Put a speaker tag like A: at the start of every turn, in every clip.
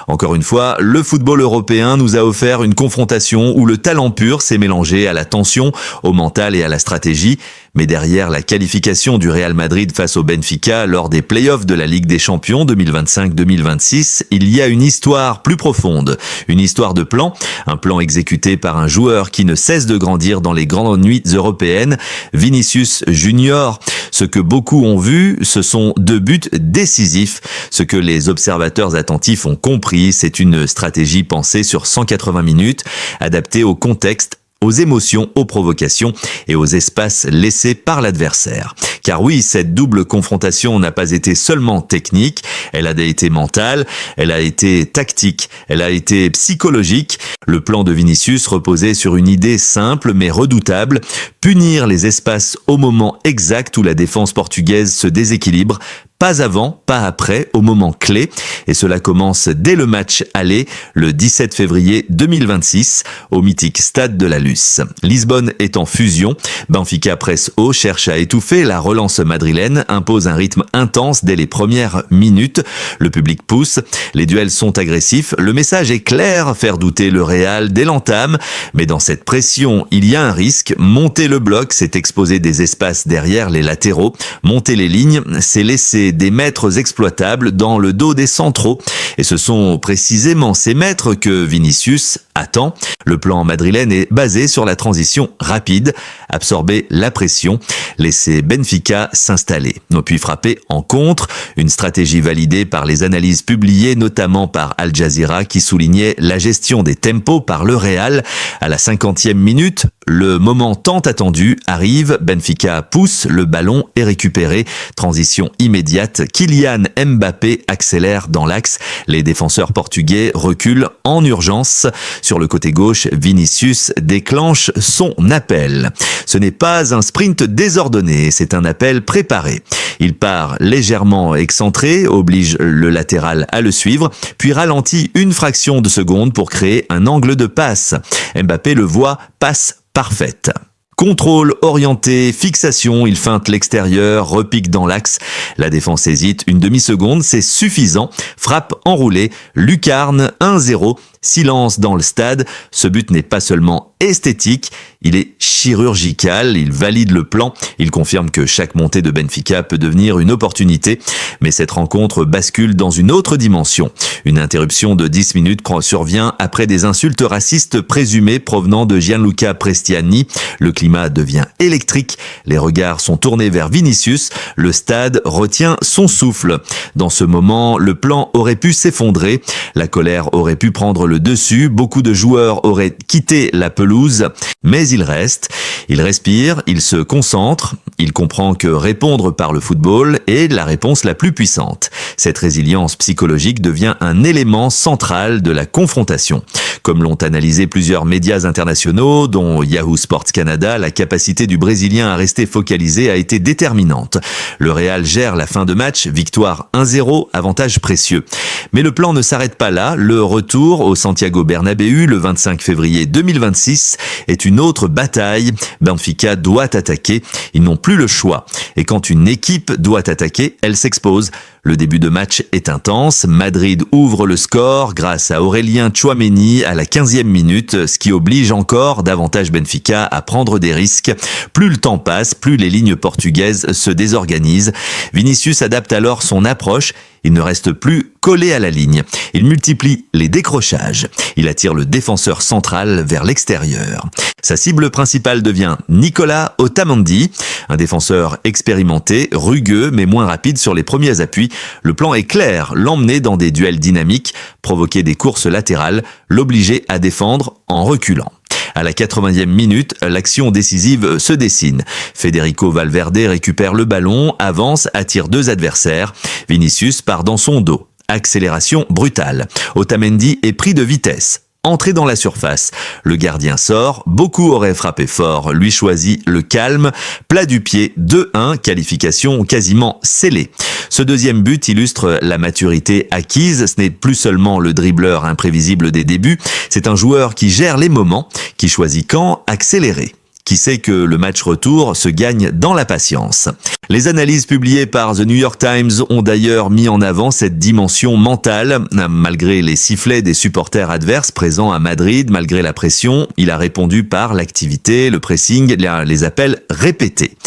A: Encore une fois, le football européen nous a offert une confrontation où le talent pur s'est mélangé à la tension, au mental et à la stratégie. Mais derrière la qualification du Real Madrid face au Benfica lors des playoffs de la Ligue des Champions 2025-2026, il y a une histoire plus profonde. Une histoire de plan, un plan exécuté par un joueur qui ne cesse de grandir dans les grandes nuits européennes, Vinicius Junior. Ce que beaucoup ont vu, ce sont 2 buts décisifs. Ce que les observateurs attentifs ont compris, c'est une stratégie pensée sur 180 minutes, adaptée au contexte, aux émotions, aux provocations et aux espaces laissés par l'adversaire. Car oui, cette double confrontation n'a pas été seulement technique, elle a été mentale, elle a été tactique, elle a été psychologique. Le plan de Vinicius reposait sur une idée simple mais redoutable, punir les espaces au moment exact où la défense portugaise se déséquilibre, pas avant, pas après, au moment clé. Et cela commence dès le match aller, le 17 février 2026, au mythique stade de la Luz. Lisbonne est en fusion. Benfica presse haut, cherche à étouffer. La relance madrilène impose un rythme intense dès les premières minutes. Le public pousse. Les duels sont agressifs. Le message est clair, faire douter le Real dès l'entame. Mais dans cette pression, il y a un risque. Monter le bloc, c'est exposer des espaces derrière les latéraux. Monter les lignes, c'est laisser des maîtres exploitables dans le dos des centraux. Et ce sont précisément ces maîtres que Vinicius attend. Le plan madrilène est basé sur la transition rapide, absorber la pression, laisser Benfica s'installer, puis frapper en contre, une stratégie validée par les analyses publiées notamment par Al Jazeera qui soulignait la gestion des tempos par le Real. À la 50e minute, le moment tant attendu arrive, Benfica pousse, le ballon est récupéré, transition immédiate, Kylian Mbappé accélère dans l'axe, les défenseurs portugais reculent en urgence. Sur le côté gauche, Vinicius déclenche son appel. Ce n'est pas un sprint désordonné, c'est un appel préparé. Il part légèrement excentré, oblige le latéral à le suivre, puis ralentit une fraction de seconde pour créer un angle de passe. Mbappé le voit, passe parfaite. Contrôle orienté, fixation, il feinte l'extérieur, repique dans l'axe. La défense hésite une demi-seconde, c'est suffisant. Frappe enroulée, lucarne 1-0. Silence dans le stade. Ce but n'est pas seulement esthétique, il est chirurgical, il valide le plan, il confirme que chaque montée de Benfica peut devenir une opportunité, mais cette rencontre bascule dans une autre dimension. Une interruption de 10 minutes survient après des insultes racistes présumées provenant de Gianluca Prestiani. Le climat devient électrique, les regards sont tournés vers Vinicius, le stade retient son souffle. Dans ce moment, le plan aurait pu s'effondrer, la colère aurait pu prendre le dessus, beaucoup de joueurs auraient quitté la pelouse, mais il reste, il respire, il se concentre, il comprend que répondre par le football est la réponse la plus puissante. Cette résilience psychologique devient un élément central de la confrontation. Comme l'ont analysé plusieurs médias internationaux, dont Yahoo Sports Canada, la capacité du Brésilien à rester focalisé a été déterminante. Le Real gère la fin de match, victoire 1-0, avantage précieux. Mais le plan ne s'arrête pas là, le retour au Santiago Bernabéu le 25 février 2026 est une autre bataille. Benfica doit attaquer, ils n'ont plus le choix. Et quand une équipe doit attaquer, elle s'expose. Le début de match est intense, Madrid ouvre le score grâce à Aurélien Tchouaméni à la 15e minute, ce qui oblige encore davantage Benfica à prendre des risques. Plus le temps passe, plus les lignes portugaises se désorganisent. Vinicius adapte alors son approche, il ne reste plus collé à la ligne. Il multiplie les décrochages. Il attire le défenseur central vers l'extérieur. Sa cible principale devient Nicolas Otamendi, un défenseur expérimenté, rugueux mais moins rapide sur les premiers appuis. Le plan est clair, l'emmener dans des duels dynamiques, provoquer des courses latérales, l'obliger à défendre en reculant. À la 80e minute, l'action décisive se dessine. Federico Valverde récupère le ballon, avance, attire 2 adversaires. Vinicius part dans son dos. Accélération brutale. Otamendi est pris de vitesse. Entré dans la surface. Le gardien sort, beaucoup auraient frappé fort, lui choisit le calme, plat du pied, 2-1, qualification quasiment scellée. Ce deuxième but illustre la maturité acquise, ce n'est plus seulement le dribbleur imprévisible des débuts, c'est un joueur qui gère les moments, qui choisit quand accélérer. qui sait que le match retour se gagne dans la patience. Les analyses publiées par The New York Times ont d'ailleurs mis en avant cette dimension mentale. Malgré les sifflets des supporters adverses présents à Madrid, malgré la pression, il a répondu par l'activité, le pressing, les appels répétés.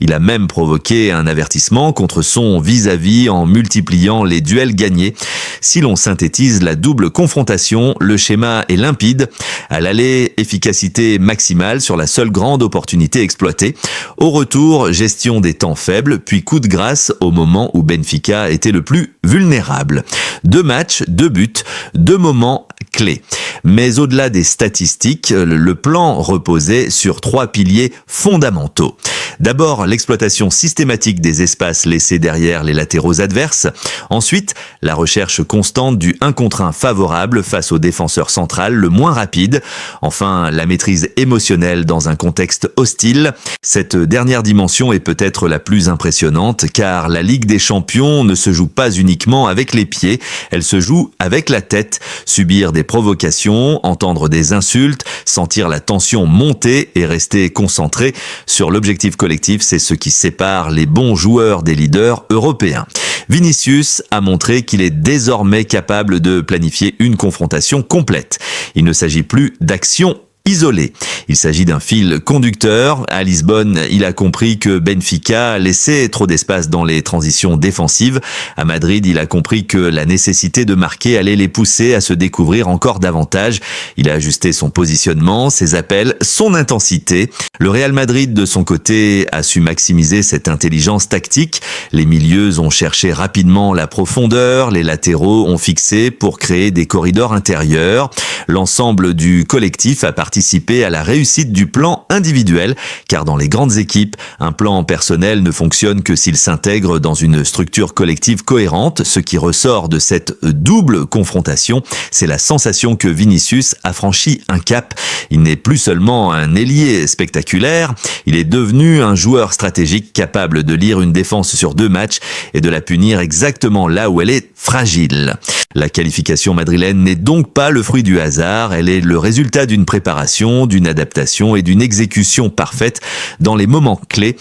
A: Il a même provoqué un avertissement contre son vis-à-vis en multipliant les duels gagnés. Si l'on synthétise la double confrontation, le schéma est limpide. À l'aller, efficacité maximale sur la seule grande opportunité exploitée. Au retour, gestion des temps faibles, puis coup de grâce au moment où Benfica était le plus vulnérable. 2 matchs, 2 buts, 2 moments clés. Mais au-delà des statistiques, le plan reposait sur 3 piliers fondamentaux. D'abord, l'exploitation systématique des espaces laissés derrière les latéraux adverses. Ensuite, la recherche constante du 1 contre 1 favorable face au défenseur central le moins rapide. Enfin, la maîtrise émotionnelle dans un contexte hostile. Cette dernière dimension est peut-être la plus impressionnante car la Ligue des Champions ne se joue pas uniquement avec les pieds, elle se joue avec la tête. Subir des provocations, entendre des insultes, sentir la tension monter et rester concentré sur l'objectif collectif, c'est ce qui sépare les bons joueurs des leaders européens. Vinicius a montré qu'il est désormais capable de planifier une confrontation complète. Il ne s'agit plus d'action isolé. Il s'agit d'un fil conducteur. À Lisbonne, il a compris que Benfica laissait trop d'espace dans les transitions défensives. À Madrid, il a compris que la nécessité de marquer allait les pousser à se découvrir encore davantage. Il a ajusté son positionnement, ses appels, son intensité. Le Real Madrid, de son côté, a su maximiser cette intelligence tactique. Les milieux ont cherché rapidement la profondeur, les latéraux ont fixé pour créer des corridors intérieurs. L'ensemble du collectif a participé à la réussite du plan individuel, car dans les grandes équipes, un plan personnel ne fonctionne que s'il s'intègre dans une structure collective cohérente. Ce qui ressort de cette double confrontation, c'est la sensation que Vinicius a franchi un cap. Il n'est plus seulement un ailier spectaculaire, il est devenu un joueur stratégique capable de lire une défense sur 2 matchs et de la punir exactement là où elle est fragile. La qualification madrilène n'est donc pas le fruit du hasard, elle est le résultat d'une préparation, d'une adaptation et d'une exécution parfaite dans les moments clés.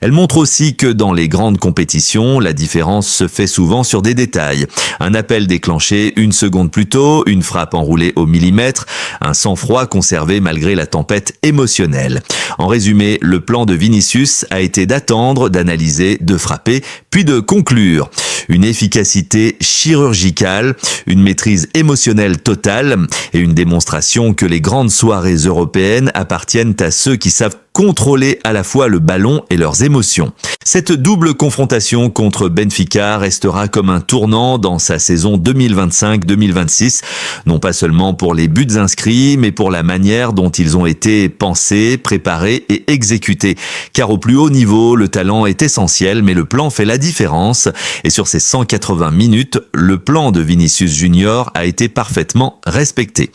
A: Elle montre aussi que dans les grandes compétitions, la différence se fait souvent sur des détails. Un appel déclenché 1 seconde plus tôt, une frappe enroulée au millimètre, un sang-froid conservé malgré la tempête émotionnelle. En résumé, le plan de Vinicius a été d'attendre, d'analyser, de frapper, puis de conclure. Une efficacité chirurgicale, une maîtrise émotionnelle totale et une démonstration que les grandes soirées européennes appartiennent à ceux qui savent contrôler à la fois le ballon et leurs émotions. Cette double confrontation contre Benfica restera comme un tournant dans sa saison 2025-2026, non pas seulement pour les buts inscrits, mais pour la manière dont ils ont été pensés, préparés et exécutés. Car au plus haut niveau, le talent est essentiel, mais le plan fait la différence. Et sur ces 180 minutes, le plan de Vinicius Junior a été parfaitement respecté.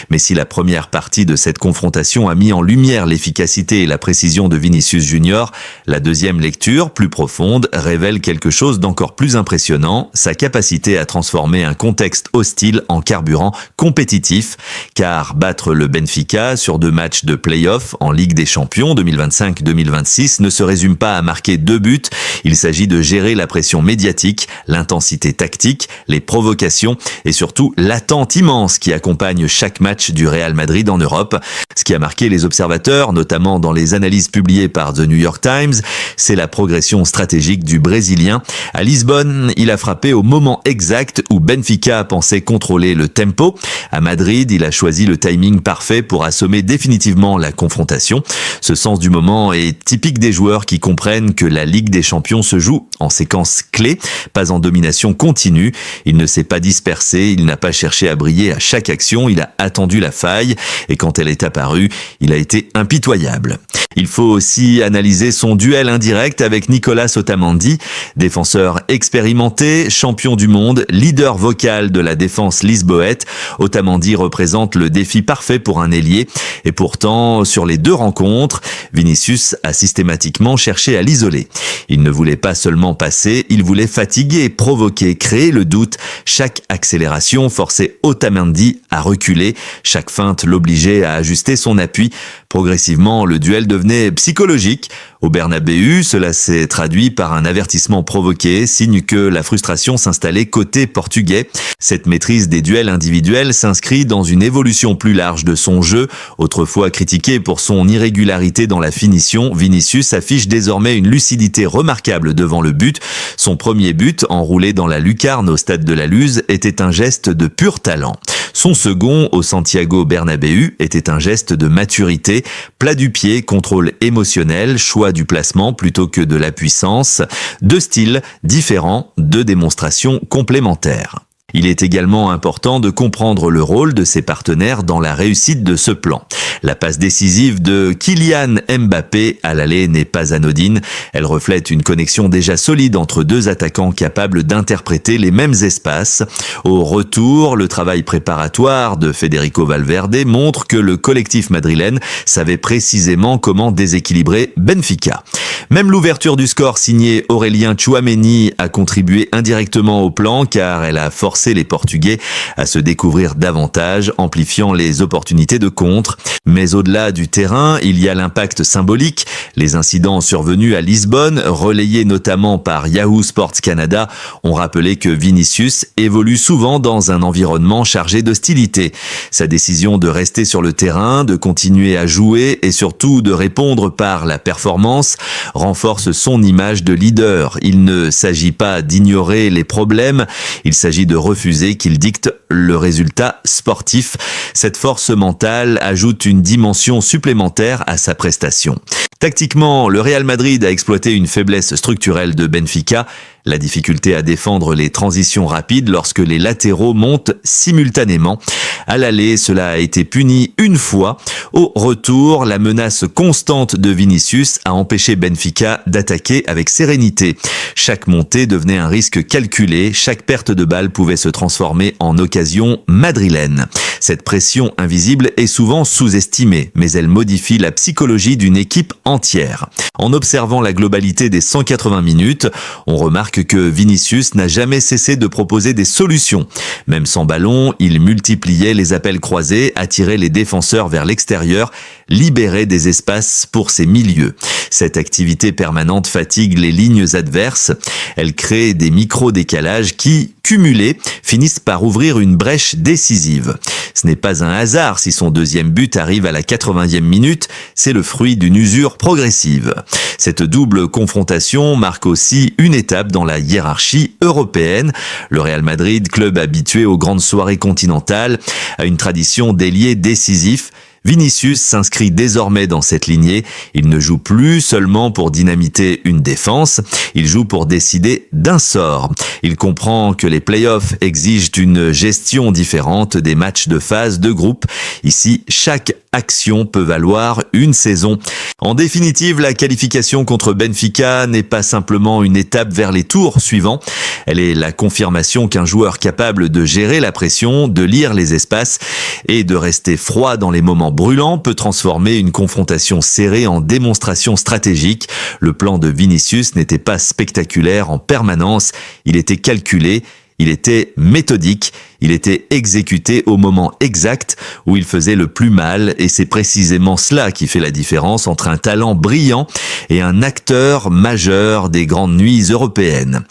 A: Mais si la première partie de cette confrontation a mis en lumière l'efficacité et la précision de Vinicius Junior, la deuxième lecture, plus profonde, révèle quelque chose d'encore plus impressionnant, sa capacité à transformer un contexte hostile en carburant compétitif, car battre le Benfica sur 2 matchs de play-off en Ligue des Champions 2025-2026 ne se résume pas à marquer 2 buts, il s'agit de gérer la pression médiatique, l'intensité tactique, les provocations et surtout l'attente immense qui accompagne chaque match du Real Madrid en Europe. Ce qui a marqué les observateurs, notamment dans les analyses publiées par The New York Times, c'est la progression stratégique du Brésilien. À Lisbonne, il a frappé au moment exact où Benfica pensait contrôler le tempo. À Madrid, il a choisi le timing parfait pour assommer définitivement la confrontation. Ce sens du moment est typique des joueurs qui comprennent que la Ligue des Champions se joue en séquence clé, pas en domination continue. Il ne s'est pas dispersé, il n'a pas cherché à briller à chaque action, il a attendu la faille et quand elle est apparue, il a été impitoyable. Il faut aussi analyser son duel indirect avec Nicolas Otamendi, défenseur expérimenté, champion du monde, leader vocal de la défense lisboète. Otamendi représente le défi parfait pour un ailier et pourtant, sur les 2 rencontres, Vinicius a systématiquement cherché à l'isoler. Il ne voulait pas seulement passer, il voulait fatiguer, provoquer, créer le doute. Chaque accélération forçait Otamendi à reculer, chaque feinte l'obligeait à ajuster son appui. Progressivement, le duel devenait psychologique. Au Bernabéu, cela s'est traduit par un avertissement provoqué, signe que la frustration s'installait côté portugais. Cette maîtrise des duels individuels s'inscrit dans une évolution plus large de son jeu. Autrefois critiqué pour son irrégularité dans la finition, Vinicius affiche désormais une lucidité remarquable devant le but. Son premier but, enroulé dans la lucarne au stade de la Luz, était un geste de pur talent. Son second, au Santiago Bernabéu, était un geste de maturité, plat du pied, contrôle émotionnel, choix du placement plutôt que de la puissance, deux styles différents, deux démonstrations complémentaires. Il est également important de comprendre le rôle de ses partenaires dans la réussite de ce plan. La passe décisive de Kylian Mbappé à l'aller n'est pas anodine. Elle reflète une connexion déjà solide entre deux attaquants capables d'interpréter les mêmes espaces. Au retour, le travail préparatoire de Federico Valverde montre que le collectif madrilène savait précisément comment déséquilibrer Benfica. Même l'ouverture du score signée Aurélien Tchouaméni a contribué indirectement au plan car elle a forcé les Portugais à se découvrir davantage, amplifiant les opportunités de contre. Mais au-delà du terrain, il y a l'impact symbolique. Les incidents survenus à Lisbonne, relayés notamment par Yahoo Sports Canada, ont rappelé que Vinicius évolue souvent dans un environnement chargé d'hostilité. Sa décision de rester sur le terrain, de continuer à jouer et surtout de répondre par la performance renforce son image de leader. Il ne s'agit pas d'ignorer les problèmes, il s'agit de refuser qu'il dicte le résultat sportif. Cette force mentale ajoute une dimension supplémentaire à sa prestation. Tactiquement, le Real Madrid a exploité une faiblesse structurelle de Benfica, la difficulté à défendre les transitions rapides lorsque les latéraux montent simultanément. À l'aller, cela a été puni une fois. Au retour, la menace constante de Vinicius a empêché Benfica d'attaquer avec sérénité. Chaque montée devenait un risque calculé, chaque perte de balle pouvait se transformer en occasion madrilène. Cette pression invisible est souvent sous-estimée, mais elle modifie la psychologie d'une équipe entière. En observant la globalité des 180 minutes, on remarque que Vinicius n'a jamais cessé de proposer des solutions. Même sans ballon, il multipliait les appels croisés, attirait les défenseurs vers l'extérieur, libérait des espaces pour ses milieux. Cette activité permanente fatigue les lignes adverses. Elle crée des micro-décalages qui, cumulés, finissent par ouvrir une brèche décisive. Ce n'est pas un hasard si son deuxième but arrive à la 80e minute, c'est le fruit d'une usure progressive. Cette double confrontation marque aussi une étape dans la hiérarchie européenne. Le Real Madrid, club habitué aux grandes soirées continentales, a une tradition d'ailier décisif. Vinicius s'inscrit désormais dans cette lignée. Il ne joue plus seulement pour dynamiter une défense, il joue pour décider d'un sort. Il comprend que les playoffs exigent une gestion différente des matchs de phase de groupe. Ici, chaque action peut valoir une saison. En définitive, la qualification contre Benfica n'est pas simplement une étape vers les tours suivants. Elle est la confirmation qu'un joueur capable de gérer la pression, de lire les espaces et de rester froid dans les moments brûlants peut transformer une confrontation serrée en démonstration stratégique. Le plan de Vinicius n'était pas spectaculaire en permanence, il était calculé. Il était méthodique, il était exécuté au moment exact où il faisait le plus mal et c'est précisément cela qui fait la différence entre un talent brillant et un acteur majeur des grandes nuits européennes.